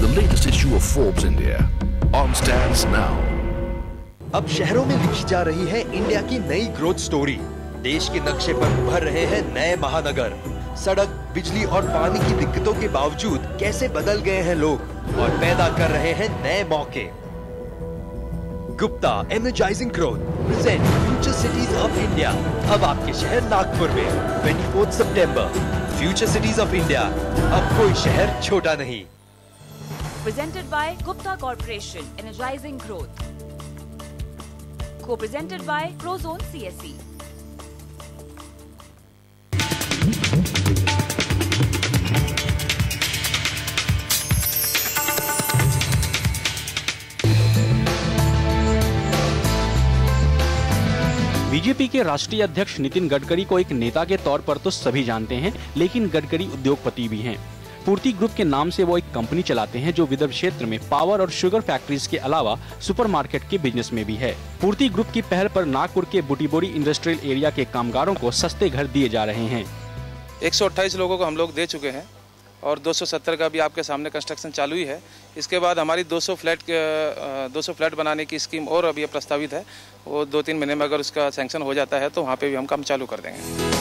the latest issue of Forbes India. On stands now. अब शहरों में लिखी जा रही है इंडिया की नई ग्रोथ स्टोरी। देश के नक्शे पर उभर रहे हैं नए महानगर। सड़क, बिजली और पानी की दिक्कतों के बावजूद कैसे बदल गए हैं लोग और पैदा कर रहे हैं नए मौके। Gupta energising growth present future cities of India. अब आपके शहर नागपुर में 24 सितंबर। फ्यूचर सिटीज ऑफ इंडिया, अब कोई शहर छोटा नहीं। Presented by Gupta Corporation, Energizing Growth. Co-presented by Prozone CSE. BJP के राष्ट्रीय अध्यक्ष नितिन गडकरी को एक नेता के तौर पर तो सभी जानते हैं, लेकिन गडकरी उद्योगपति भी हैं। पूर्ति ग्रुप के नाम से वो एक कंपनी चलाते हैं जो विदर्भ क्षेत्र में पावर और शुगर फैक्ट्रीज के अलावा सुपरमार्केट के बिजनेस में भी है। पूर्ति ग्रुप की पहल पर नागपुर के बुटीबोरी इंडस्ट्रियल एरिया के कामगारों को सस्ते घर दिए जा रहे हैं। 128 लोगों को हम लोग दे चुके हैं और 270 का भी आपके सामने कंस्ट्रक्शन चालू ही है। इसके बाद हमारी 200 फ्लैट बनाने की स्कीम और अभी प्रस्तावित है। वो 2-3 महीने में अगर उसका सैंक्शन हो जाता है तो वहाँ पे भी हम काम चालू कर देंगे।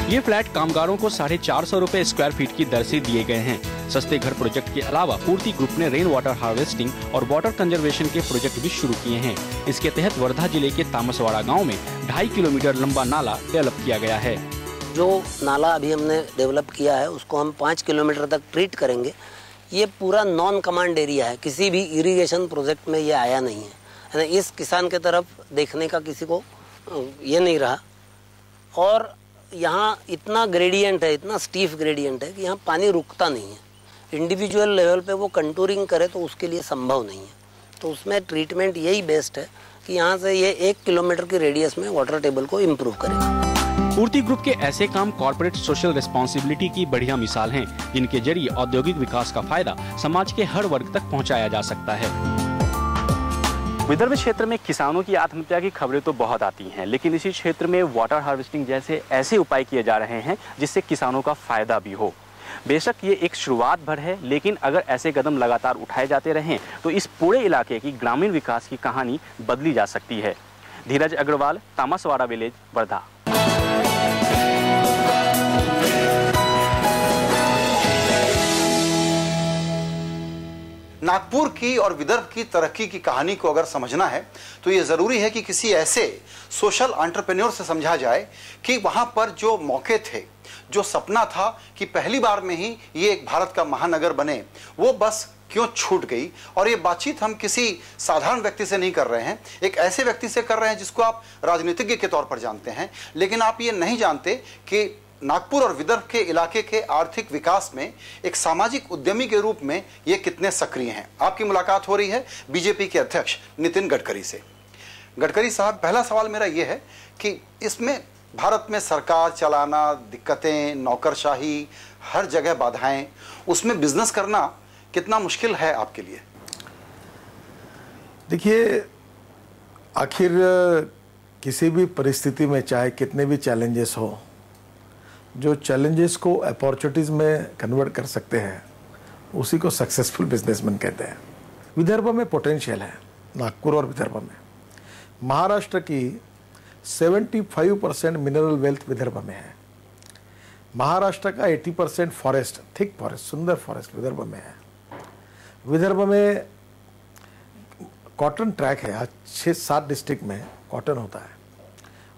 ये फ्लैट कामगारों को 450 रुपए स्क्वायर फीट की दर से दिए गए हैं। सस्ते घर प्रोजेक्ट के अलावा पूर्ति ग्रुप ने रेन वाटर हार्वेस्टिंग और वाटर कंजर्वेशन के प्रोजेक्ट भी शुरू किए हैं। इसके तहत वर्धा जिले के तामसवाड़ा गाँव में 2.5 किलोमीटर लंबा नाला डेवलप किया गया है। जो नाला अभी हमने डेवलप किया है उसको हम 5 किलोमीटर तक ट्रीट करेंगे। ये पूरा नॉन कमांड एरिया है, किसी भी इरिगेशन प्रोजेक्ट में ये आया नहीं है। इस किसान के तरफ देखने का किसी को ये नहीं रहा। और यहाँ इतना ग्रेडियंट है, इतना स्टीफ ग्रेडियंट है कि यहाँ पानी रुकता नहीं है। इंडिविजुअल लेवल पे वो कंटूरिंग करे तो उसके लिए संभव नहीं है। तो उसमें ट्रीटमेंट यही बेस्ट है कि यहाँ से ये 1 किलोमीटर की रेडियस में वाटर टेबल को इम्प्रूव करेगा। पूर्ति ग्रुप के ऐसे काम कॉर्पोरेट सोशल रिस्पॉन्सिबिलिटी की बढ़िया मिसाल हैं, जिनके जरिए औद्योगिक विकास का फायदा समाज के हर वर्ग तक पहुंचाया जा सकता है। विदर्भ क्षेत्र में किसानों की आत्महत्या की खबरें तो बहुत आती हैं, लेकिन इसी क्षेत्र में वाटर हार्वेस्टिंग जैसे ऐसे उपाय किए जा रहे हैं जिससे किसानों का फायदा भी हो। बेशक ये एक शुरुआत भर है, लेकिन अगर ऐसे कदम लगातार उठाए जाते रहें तो इस पूरे इलाके की ग्रामीण विकास की कहानी बदली जा सकती है। धीरज अग्रवाल, तामसवाड़ा विलेज, वर्धा। नागपुर की और विदर्भ की तरक्की की कहानी को अगर समझना है तो ये जरूरी है कि किसी ऐसे सोशल एंटरप्रेन्योर से समझा जाए कि वहां पर जो मौके थे, जो सपना था कि पहली बार में ही ये एक भारत का महानगर बने, वो बस क्यों छूट गई। और ये बातचीत हम किसी साधारण व्यक्ति से नहीं कर रहे हैं, एक ऐसे व्यक्ति से कर रहे हैं जिसको आप राजनीतिज्ञ के तौर पर जानते हैं, लेकिन आप ये नहीं जानते कि नागपुर और विदर्भ के इलाके के आर्थिक विकास में एक सामाजिक उद्यमी के रूप में ये कितने सक्रिय हैं। आपकी मुलाकात हो रही है बीजेपी के अध्यक्ष नितिन गडकरी से। गडकरी साहब, पहला सवाल मेरा ये है कि इसमें भारत में सरकार चलाना, दिक्कतें, नौकरशाही, हर जगह बाधाएं, उसमें बिजनेस करना कितना मुश्किल है आपके लिए? देखिए, आखिर किसी भी परिस्थिति में चाहे कितने भी चैलेंजेस हो, जो चैलेंजेस को अपॉर्चुनिटीज में कन्वर्ट कर सकते हैं उसी को सक्सेसफुल बिजनेसमैन कहते हैं। विदर्भ में पोटेंशियल है, नागपुर और विदर्भ में। महाराष्ट्र की 75% मिनरल वेल्थ विदर्भ में है। महाराष्ट्र का 80% फॉरेस्ट, थिक फॉरेस्ट, सुंदर फॉरेस्ट विदर्भ में है। विदर्भ में कॉटन ट्रैक है, आज 6-7 डिस्ट्रिक्ट में कॉटन होता है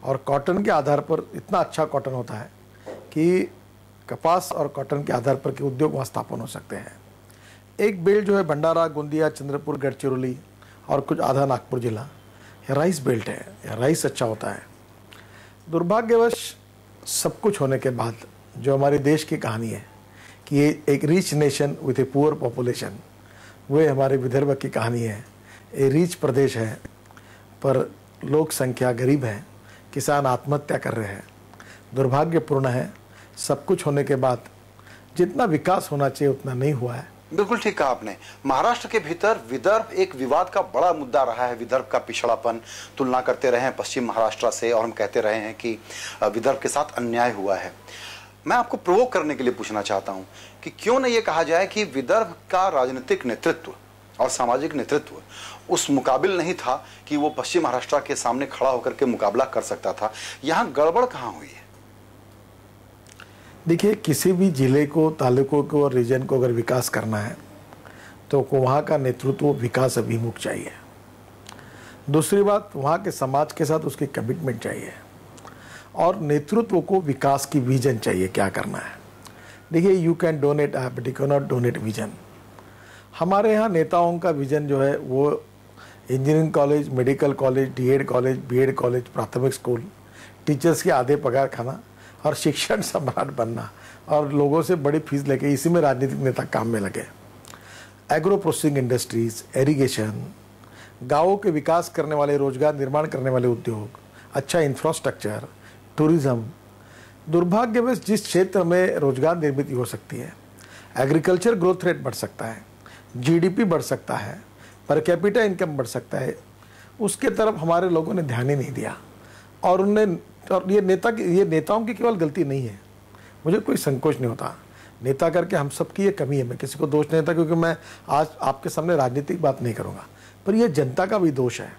और कॉटन के आधार पर इतना अच्छा कॉटन होता है कि कपास और कॉटन के आधार पर के उद्योग वहाँ स्थापन हो सकते हैं। एक बेल्ट जो है भंडारा, गोंदिया, चंद्रपुर, गढ़चिरौली और कुछ आधा नागपुर जिला, यह राइस बेल्ट है, यह राइस अच्छा होता है। दुर्भाग्यवश सब कुछ होने के बाद जो हमारे देश की कहानी है कि ये एक rich nation with a poor population, वो हमारे विदर्भ की कहानी है। ये रिच प्रदेश है पर लोक संख्या गरीब है, किसान आत्महत्या कर रहे हैं। दुर्भाग्यपूर्ण है, सब कुछ होने के बाद जितना विकास होना चाहिए उतना नहीं हुआ है। बिल्कुल ठीक कहा आपने। महाराष्ट्र के भीतर विदर्भ एक विवाद का बड़ा मुद्दा रहा है। विदर्भ का पिछड़ापन, तुलना करते रहे हैं पश्चिम महाराष्ट्र से और हम कहते रहे हैं कि विदर्भ के साथ अन्याय हुआ है। मैं आपको प्रोवोक करने के लिए पूछना चाहता हूं कि क्यों न ये कहा जाए कि विदर्भ का राजनीतिक नेतृत्व और सामाजिक नेतृत्व उस मुकाबिल नहीं था कि वो पश्चिम महाराष्ट्र के सामने खड़ा होकर के मुकाबला कर सकता था। यहां गड़बड़ कहां हुई है? देखिए, किसी भी जिले को, तालुकों को और रीजन को अगर विकास करना है तो वहाँ का नेतृत्व विकास अभिमुख चाहिए। दूसरी बात, वहाँ के समाज के साथ उसकी कमिटमेंट चाहिए और नेतृत्व को विकास की विजन चाहिए, क्या करना है। देखिए, you can donate app but you can not donate vision. हमारे यहाँ नेताओं का विजन जो है वो engineering college, medical college, DEd college, BEd college, प्राथमिक स्कूल, टीचर्स के आधे पगार खाना और शिक्षण सम्राट बनना और लोगों से बड़ी फीस लेके इसी में राजनीतिक नेता काम में लगे। एग्रो प्रोसेसिंग इंडस्ट्रीज, इरिगेशन, गाँवों के विकास करने वाले, रोजगार निर्माण करने वाले उद्योग, अच्छा इंफ्रास्ट्रक्चर, टूरिज्म। दुर्भाग्यवश जिस क्षेत्र में रोजगार निर्मित हो सकती है, एग्रीकल्चर ग्रोथ रेट बढ़ सकता है, जीडीपी बढ़ सकता है, पर कैपिटा इनकम बढ़ सकता है, उसके तरफ हमारे लोगों ने ध्यान ही नहीं दिया। और ये नेताओं की केवल गलती नहीं है, मुझे कोई संकोच नहीं होता नेता करके, हम सबकी ये कमी है। मैं किसी को दोष नहीं देता क्योंकि मैं आज आपके सामने राजनीतिक बात नहीं करूँगा, पर यह जनता का भी दोष है।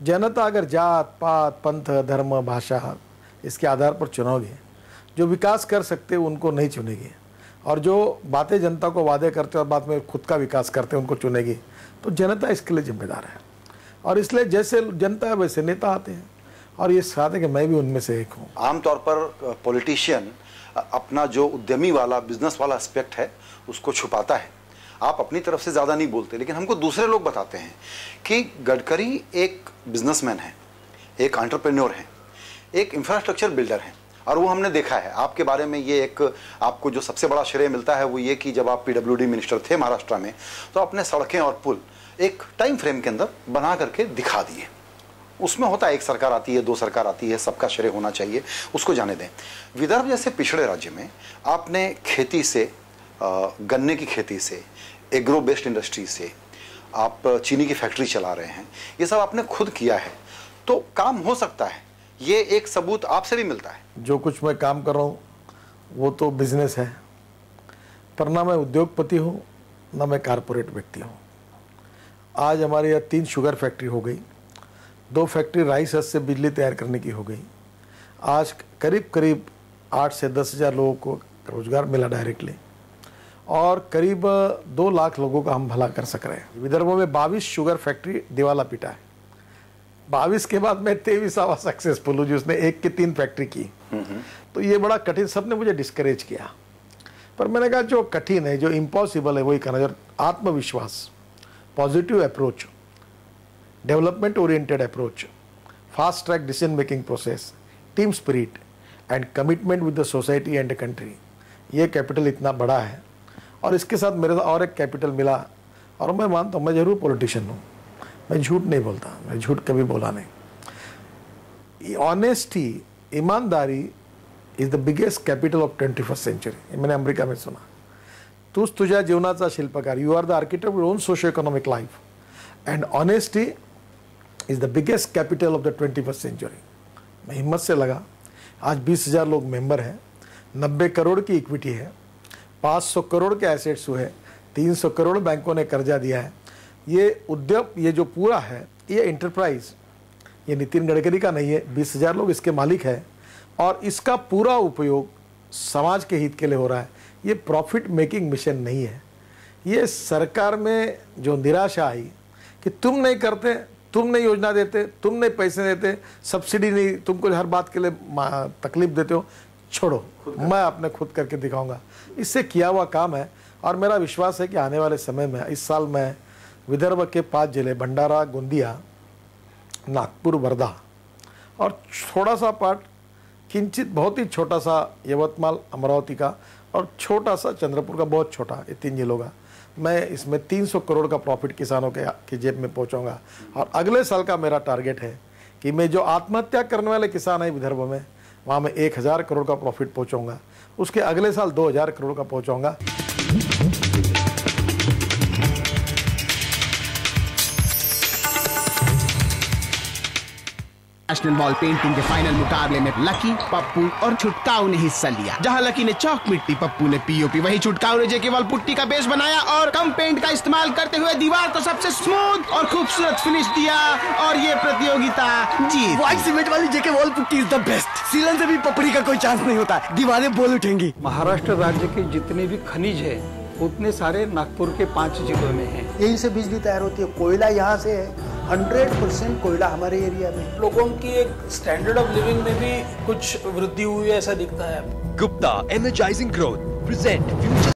जनता अगर जात पात, पंथ, धर्म, भाषा इसके आधार पर चुनोगे, जो विकास कर सकते उनको नहीं चुनेगी, और जो बातें जनता को वादे करते और बाद में खुद का विकास करते उनको चुनेगी, तो जनता इसके लिए जिम्मेदार है। और इसलिए जैसे जनता है वैसे नेता आते हैं, और ये साथ है कि मैं भी उनमें से एक हूँ। आमतौर पर पॉलिटिशियन अपना जो उद्यमी वाला, बिजनेस वाला एस्पेक्ट है उसको छुपाता है। आप अपनी तरफ से ज़्यादा नहीं बोलते, लेकिन हमको दूसरे लोग बताते हैं कि गडकरी एक बिजनेसमैन है, एक एंटरप्रेन्योर है, एक इंफ्रास्ट्रक्चर बिल्डर है। और वो हमने देखा है आपके बारे में, ये एक आपको जो सबसे बड़ा श्रेय मिलता है वो ये कि जब आप पीडब्ल्यूडी मिनिस्टर थे महाराष्ट्र में, तो अपने सड़कें और पुल एक टाइम फ्रेम के अंदर बना करके दिखा दिए। उसमें होता है एक सरकार आती है, दो सरकार आती है, सबका श्रेय होना चाहिए, उसको जाने दें। विदर्भ जैसे पिछड़े राज्य में आपने खेती से, गन्ने की खेती से, एग्रो बेस्ड इंडस्ट्री से, आप चीनी की फैक्ट्री चला रहे हैं, ये सब आपने खुद किया है, तो काम हो सकता है। ये एक सबूत आपसे भी मिलता है। जो कुछ मैं काम कर रहा हूँ वो तो बिजनेस है, पर ना मैं उद्योगपति हूँ ना मैं कारपोरेट व्यक्ति हूँ। आज हमारे यहाँ 3 शुगर फैक्ट्री हो गई, 2 फैक्ट्री राइस हस से बिजली तैयार करने की हो गई। आज करीब करीब 8 से 10 हज़ार लोगों को रोजगार मिला डायरेक्टली, और करीब 2 लाख लोगों का हम भला कर सक रहे हैं। विदर्भ में 22 शुगर फैक्ट्री दिवाला पिटा है। 22 के बाद मैं 23वां सक्सेसफुल हूँ जिसने 1 की 3 फैक्ट्री की। तो ये बड़ा कठिन, सबने मुझे डिस्करेज किया, पर मैंने कहा जो कठिन है, जो इम्पॉसिबल है वही करना। आत्मविश्वास, positive approach, development oriented approach, fast track decision making process, team spirit and commitment with the society and the country, ये कैपिटल इतना बड़ा है। और इसके साथ मेरे और एक कैपिटल मिला, और मैं मानता हूँ मैं जरूर पॉलिटिशियन हूँ, मैं झूठ नहीं बोलता, मैं झूठ कभी बोला नहीं। ऑनेस्टी, ईमानदारी is the biggest capital of 21st century. मैंने अमेरिका में सुना, तूच तुझ्या जीवनाचा शिल्पकार, you are the architect of your own socio economic life, and honesty is the biggest capital of the 21st century. मैं हिम्मत से लगा। आज 20,000 लोग मेंबर हैं, 90 करोड़ की इक्विटी है, 500 करोड़ के एसेट्स हुए, 300 करोड़ बैंकों ने कर्जा दिया है। ये उद्यम, ये जो पूरा है, ये एंटरप्राइज, ये नितिन गडकरी का नहीं है, 20,000 लोग इसके मालिक हैं, और इसका पूरा उपयोग समाज के हित के लिए हो रहा है। ये प्रॉफिट मेकिंग मिशन नहीं है। ये सरकार में जो निराशा आई कि तुम नहीं करते, तुम नहीं योजना देते, तुम नहीं पैसे देते, सब्सिडी नहीं, तुमको हर बात के लिए तकलीफ देते हो, छोड़ो, मैं अपने खुद करके दिखाऊंगा। इससे किया हुआ काम है। और मेरा विश्वास है कि आने वाले समय में, इस साल मैं विदर्भ के 5 जिले, भंडारा, गोंदिया, नागपुर, वर्धा, और थोड़ा सा पार्ट, किंचित बहुत ही छोटा सा यवतमाल, अमरावती का, और छोटा सा चंद्रपुर का, बहुत छोटा, ये 3 जिलों का, मैं इसमें 300 करोड़ का प्रॉफिट किसानों के जेब में पहुंचाऊंगा। और अगले साल का मेरा टारगेट है कि मैं जो आत्महत्या करने वाले किसान हैं विदर्भ में, वहाँ मैं 1000 करोड़ का प्रॉफिट पहुंचाऊंगा। उसके अगले साल 2000 करोड़ का पहुंचाऊंगा। नेशनल वॉल पेंटिंग के फाइनल मुकाबले में लकी, पप्पू और छुटकाऊ ने हिस्सा लिया। जहां लकी ने चौक मिट्टी, पप्पू ने पीओपी, वहीं छुटकाऊ ने जेके वॉल पुट्टी का बेस बनाया और कम पेंट का इस्तेमाल करते हुए दीवार को सबसे स्मूथ और खूबसूरत फिनिश दिया और ये प्रतियोगिता जीत। व्हाइट सीमेंट वाली JK wall putty is the best. सीलन से भी पपड़ी का कोई चांस नहीं होता, दीवारें बोल उठेंगी। महाराष्ट्र राज्य के जितने भी खनिज है उतने सारे नागपुर के 5 जिलों में हैं। यहीं से बिजली तैयार होती है। कोयला यहाँ से है, 100% कोयला हमारे एरिया में। लोगों की एक स्टैंडर्ड ऑफ लिविंग में भी कुछ वृद्धि हुई है ऐसा दिखता है। Gupta energising growth present future